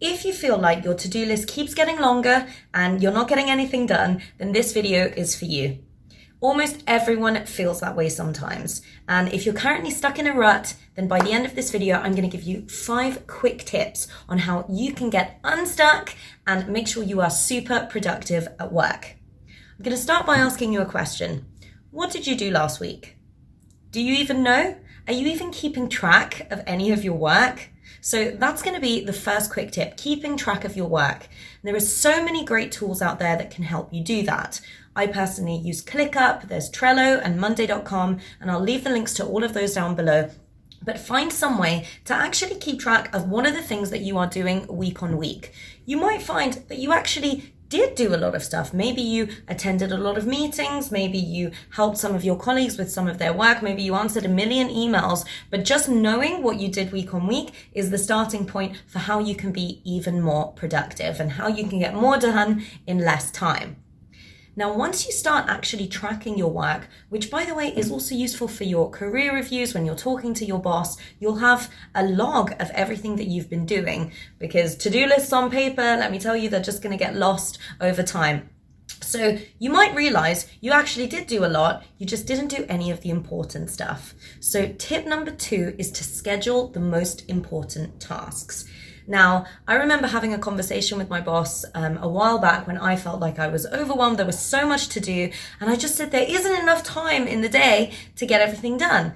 If you feel like your to-do list keeps getting longer and you're not getting anything done, then this video is for you. Almost everyone feels that way sometimes. And if you're currently stuck in a rut, then by the end of this video, I'm going to give you 5 quick tips on how you can get unstuck and make sure you are super productive at work. I'm going to start by asking you a question. What did you do last week? Do you even know? Are you even keeping track of any of your work? So that's going to be the first quick tip, keeping track of your work. There are so many great tools out there that can help you do that. I personally use ClickUp, there's Trello and Monday.com, and I'll leave the links to all of those down below. But find some way to actually keep track of what are the things that you are doing week on week. You might find that you actually did do a lot of stuff. Maybe you attended a lot of meetings, maybe you helped some of your colleagues with some of their work, maybe you answered a million emails, but just knowing what you did week on week is the starting point for how you can be even more productive and how you can get more done in less time. Now, once you start actually tracking your work, which by the way is also useful for your career reviews when you're talking to your boss, you'll have a log of everything that you've been doing, because to-do lists on paper, let me tell you, they're just going to get lost over time. So you might realize you actually did do a lot, you just didn't do any of the important stuff. So tip number 2 is to schedule the most important tasks. Now, I remember having a conversation with my boss a while back when I felt like I was overwhelmed. There was so much to do. And I just said, there isn't enough time in the day to get everything done.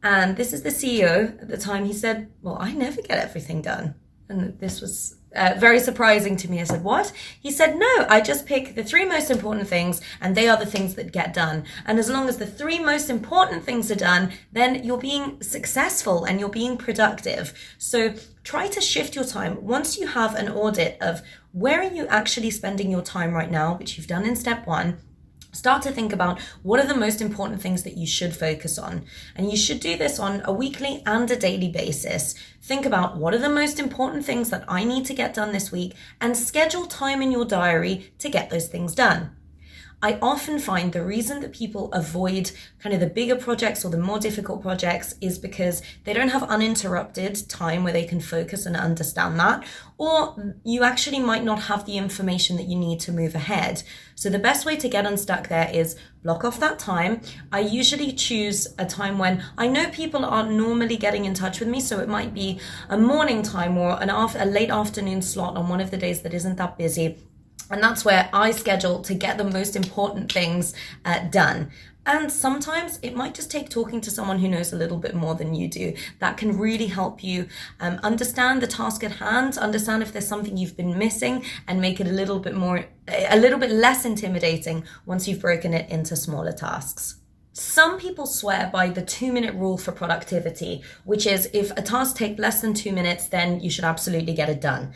And this is the CEO at the time. He said, well, I never get everything done. And this was very surprising to me. I said, what? He said, no, I just pick the 3 most important things and they are the things that get done. And as long as the 3 most important things are done, then you're being successful and you're being productive. So try to shift your time. Once you have an audit of where are you actually spending your time right now, which you've done in step 1, start to think about what are the most important things that you should focus on. And you should do this on a weekly and a daily basis. Think about what are the most important things that I need to get done this week and schedule time in your diary to get those things done. I often find the reason that people avoid kind of the bigger projects or the more difficult projects is because they don't have uninterrupted time where they can focus and understand that, or you actually might not have the information that you need to move ahead. So the best way to get unstuck there is block off that time. I usually choose a time when I know people aren't normally getting in touch with me, so it might be a morning time or a late afternoon slot on one of the days that isn't that busy. And that's where I schedule to get the most important things done. And sometimes it might just take talking to someone who knows a little bit more than you do. That can really help you understand the task at hand, understand if there's something you've been missing, and make it a little bit less intimidating once you've broken it into smaller tasks. Some people swear by the 2-minute rule for productivity, which is if a task takes less than 2 minutes, then you should absolutely get it done.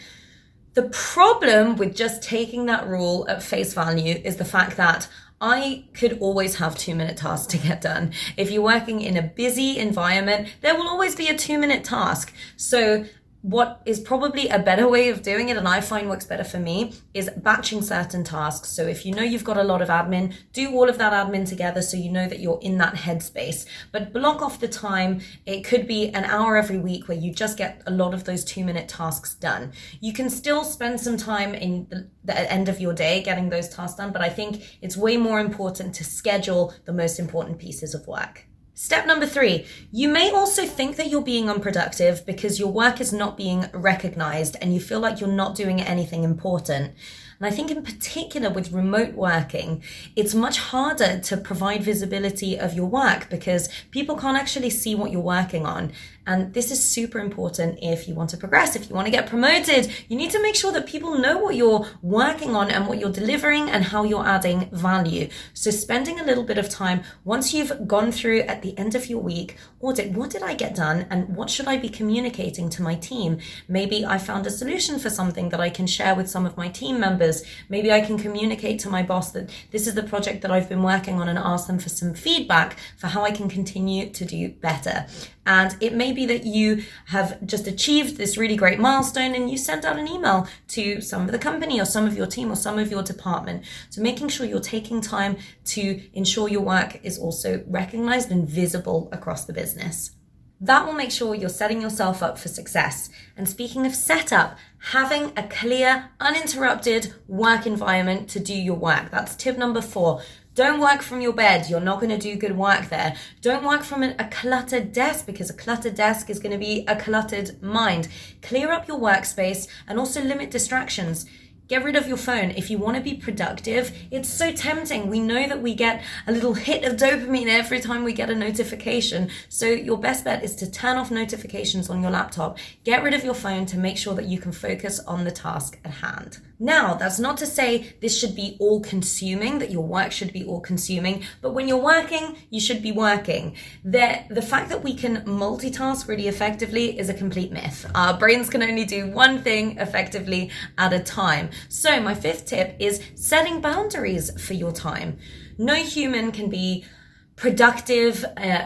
The problem with just taking that rule at face value is the fact that I could always have 2-minute tasks to get done. If you're working in a busy environment, there will always be a 2-minute task. So what is probably a better way of doing it, and I find works better for me, is batching certain tasks. So if you know you've got a lot of admin, do all of that admin together so you know that you're in that headspace. But block off the time. It could be an hour every week where you just get a lot of those 2-minute tasks done. You can still spend some time in the end of your day getting those tasks done, but I think it's way more important to schedule the most important pieces of work. Step number 3, you may also think that you're being unproductive because your work is not being recognized and you feel like you're not doing anything important. And I think in particular with remote working, it's much harder to provide visibility of your work because people can't actually see what you're working on. And this is super important if you want to progress, if you want to get promoted. You need to make sure that people know what you're working on and what you're delivering and how you're adding value. So spending a little bit of time, once you've gone through at the end of your week, audit what did I get done and what should I be communicating to my team? Maybe I found a solution for something that I can share with some of my team members. Maybe I can communicate to my boss that this is the project that I've been working on and ask them for some feedback for how I can continue to do better. And it may be that you have just achieved this really great milestone and you send out an email to some of the company or some of your team or some of your department. So making sure you're taking time to ensure your work is also recognized and visible across the business. That will make sure you're setting yourself up for success. And speaking of setup, having a clear, uninterrupted work environment to do your work. That's tip number 4. Don't work from your bed. You're not going to do good work there. Don't work from a cluttered desk, because a cluttered desk is going to be a cluttered mind. Clear up your workspace and also limit distractions. Get rid of your phone. If you want to be productive, it's so tempting. We know that we get a little hit of dopamine every time we get a notification. So your best bet is to turn off notifications on your laptop. Get rid of your phone to make sure that you can focus on the task at hand. Now, that's not to say this should be all consuming, that your work should be all consuming, but when you're working, you should be working. The fact that we can multitask really effectively is a complete myth. Our brains can only do one thing effectively at a time. So my 5th tip is setting boundaries for your time. No human can be productive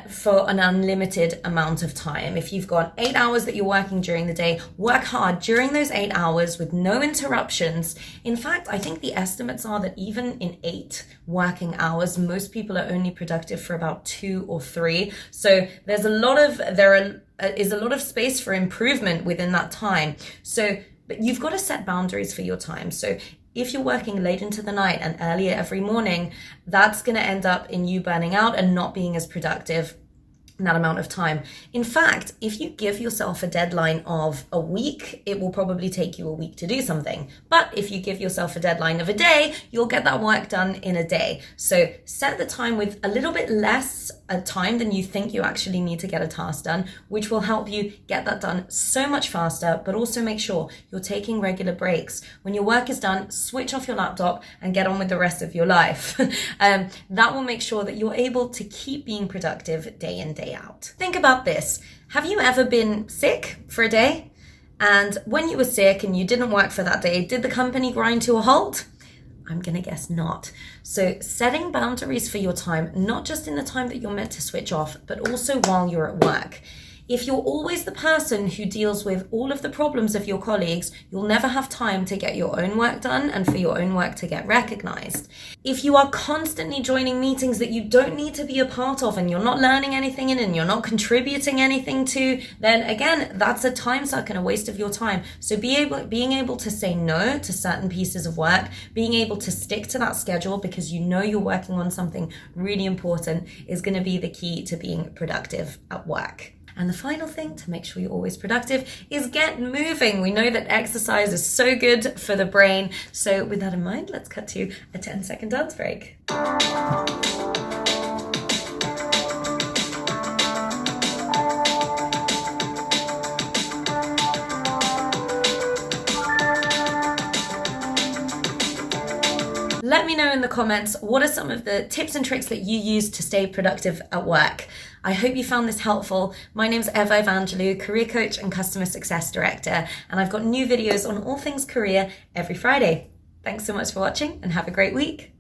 for an unlimited amount of time. If you've got 8 hours that you're working during the day, work hard during those 8 hours with no interruptions. In fact, I think the estimates are that even in 8 working hours, most people are only productive for about 2 or 3. So there is a lot of space for improvement within that time. But you've got to set boundaries for your time. So if you're working late into the night and earlier every morning, that's going to end up in you burning out and not being as productive in that amount of time. In fact, if you give yourself a deadline of a week, it will probably take you a week to do something. But if you give yourself a deadline of a day, you'll get that work done in a day. So set the time with a little bit less time than you think you actually need to get a task done, which will help you get that done so much faster, but also make sure you're taking regular breaks. When your work is done, switch off your laptop and get on with the rest of your life. That will make sure that you're able to keep being productive day in, day out. Think about this. Have you ever been sick for a day? And when you were sick and you didn't work for that day, did the company grind to a halt? I'm going to guess not. So setting boundaries for your time, not just in the time that you're meant to switch off, but also while you're at work. If you're always the person who deals with all of the problems of your colleagues, you'll never have time to get your own work done and for your own work to get recognized. If you are constantly joining meetings that you don't need to be a part of and you're not learning anything in and you're not contributing anything to, then again, that's a time suck and a waste of your time. So being able to say no to certain pieces of work, being able to stick to that schedule because you know you're working on something really important is going to be the key to being productive at work. And the final thing to make sure you're always productive is get moving. We know that exercise is so good for the brain. So with that in mind, let's cut to a 10-second dance break. Let me know in the comments, what are some of the tips and tricks that you use to stay productive at work? I hope you found this helpful. My name's Eva Evangelou, career coach and customer success director, and I've got new videos on all things career every Friday. Thanks so much for watching and have a great week.